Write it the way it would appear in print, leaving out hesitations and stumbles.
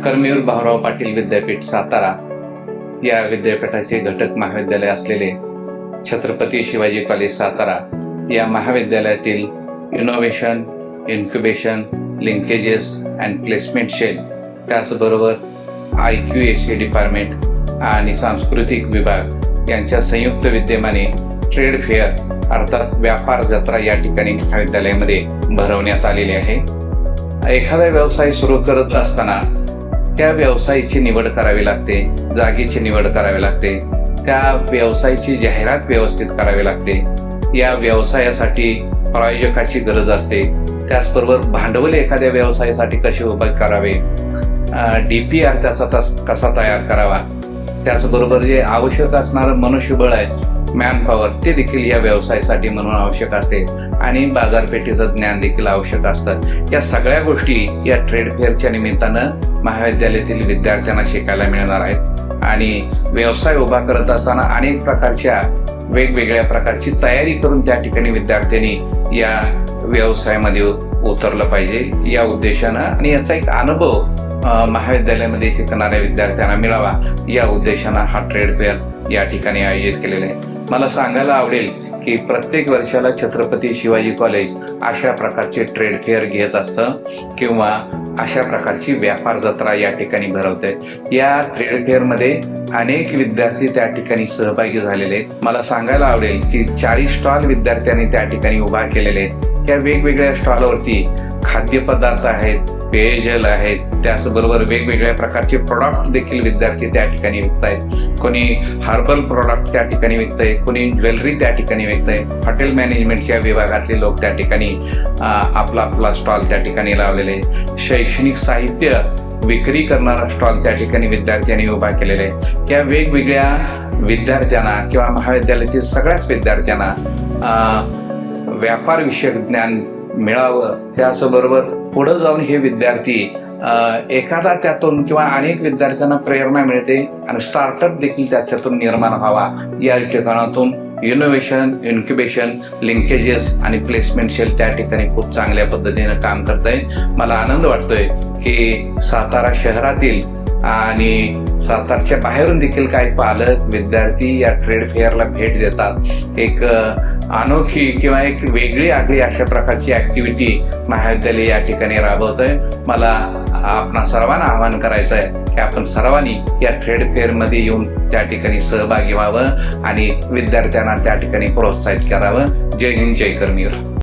कर्मवीर भाऊराव पाटील विद्यापीठ सातारा या विद्यापीठाचे घटक महाविद्यालय असलेले छत्रपती शिवाजी कॉलेज सातारा या महाविद्यालयातील innovation, incubation, linkages and placement cell, त्याचबरोबर IQAC डिपार्टमेंट आणि सांस्कृतिक विभाग यांच्या संयुक्त विद्यमाने ट्रेड फेअर अर्थात व्यापार जत्रा या ठिकाणी महाविद्यालयामध्ये भरवण्यात आलेली आहे. एखादा व्यवसाय सुरू करत असताना त्या व्यवसायाची निवड करावी लागते, जागेची निवड करावी लागते, त्या व्यवसायाची जाहिरात व्यवस्थित करावी लागते, या व्यवसायासाठी प्रायोजकाची गरज असते, त्याचबरोबर भांडवल एखाद्या व्यवसायासाठी कसे उभे करावे, DPR त्याचा कसा तयार करावा, त्याचबरोबर जे आवश्यक असणारं मनुष्यबळ आहे, मॅन पॉवर, ते देखील या व्यवसायासाठी म्हणून आवश्यक असते आणि बाजारपेठेचं ज्ञान देखील आवश्यक असतं. या सगळ्या गोष्टी या ट्रेड फेअरच्या निमित्तानं महाविद्यालयातील विद्यार्थ्यांना शिकायला मिळणार आहेत आणि व्यवसाय उभा करत असताना अनेक प्रकारच्या वेगवेगळ्या प्रकारची तयारी करून त्या ठिकाणी विद्यार्थ्यांनी या व्यवसायामध्ये उतरलं पाहिजे या उद्देशानं आणि याचा एक अनुभव महाविद्यालयामध्ये शिकणाऱ्या विद्यार्थ्यांना मिळावा या उद्देशानं हा ट्रेड फेअर या ठिकाणी आयोजित केलेला आहे. मला सांगायला आवडेल की प्रत्येक वर्षाला छत्रपती शिवाजी कॉलेज अशा प्रकारचे ट्रेड फेअर घेत असतं किंवा अशा प्रकारची व्यापार जत्रा या ठिकाणी भरवते. या ट्रेड फेअरमध्ये अनेक विद्यार्थी त्या ठिकाणी सहभागी झालेले आहेत. मला सांगायला आवडेल की 40 स्टॉल विद्यार्थ्यांनी त्या ठिकाणी उभा केलेले आहेत. त्या वेगवेगळ्या स्टॉलवरती खाद्यपदार्थ आहेत, पेयजल आहेत, त्याचबरोबर वेगवेगळ्या प्रकारचे प्रोडक्ट देखील विद्यार्थी त्या ठिकाणी विकतायत. कोणी हर्बल प्रोडक्ट त्या ठिकाणी विकतंय, कोणी ज्वेलरी त्या ठिकाणी विकतंय, हॉटेल मॅनेजमेंटच्या विभागातले लोक त्या ठिकाणी आपला स्टॉल त्या ठिकाणी लावलेले आहे. शैक्षणिक साहित्य विक्री करणारा स्टॉल त्या ठिकाणी विद्यार्थ्यांनी उभा केलेला आहे. या वेगवेगळ्या विद्यार्थ्यांना किंवा महाविद्यालयातील सगळ्याच विद्यार्थ्यांना व्यापार विषयक ज्ञान मिळावं, त्याचबरोबर पुढे जाऊन हे विद्यार्थी एखादा त्यातून किंवा अनेक विद्यार्थ्यांना प्रेरणा मिळते आणि स्टार्टअप देखील त्याच्यातून निर्माण व्हावा या ठिकाणातून इनोव्हेशन, इन्क्युबेशन, लिंकेजेस आणि प्लेसमेंट सेल त्या ठिकाणी खूप चांगल्या पद्धतीनं काम करत आहे. मला आनंद वाटतोय की सातारा शहरातील आणि सातारच्या बाहेरून देखील काही पालक विद्यार्थी या ट्रेड फेअरला भेट देतात. एक अनोखी किंवा एक वेगळी आगळी अशा प्रकारची ऍक्टिव्हिटी महाविद्यालय या ठिकाणी राबवतंय. मला आपणा सर्वांना आवाहन करायचं आहे की आपण सर्वांनी या ट्रेड फेअरमध्ये येऊन त्या ठिकाणी सहभागी व्हावं आणि विद्यार्थ्यांना त्या ठिकाणी प्रोत्साहित करावं. जय हिंद, जय कर्मवीर.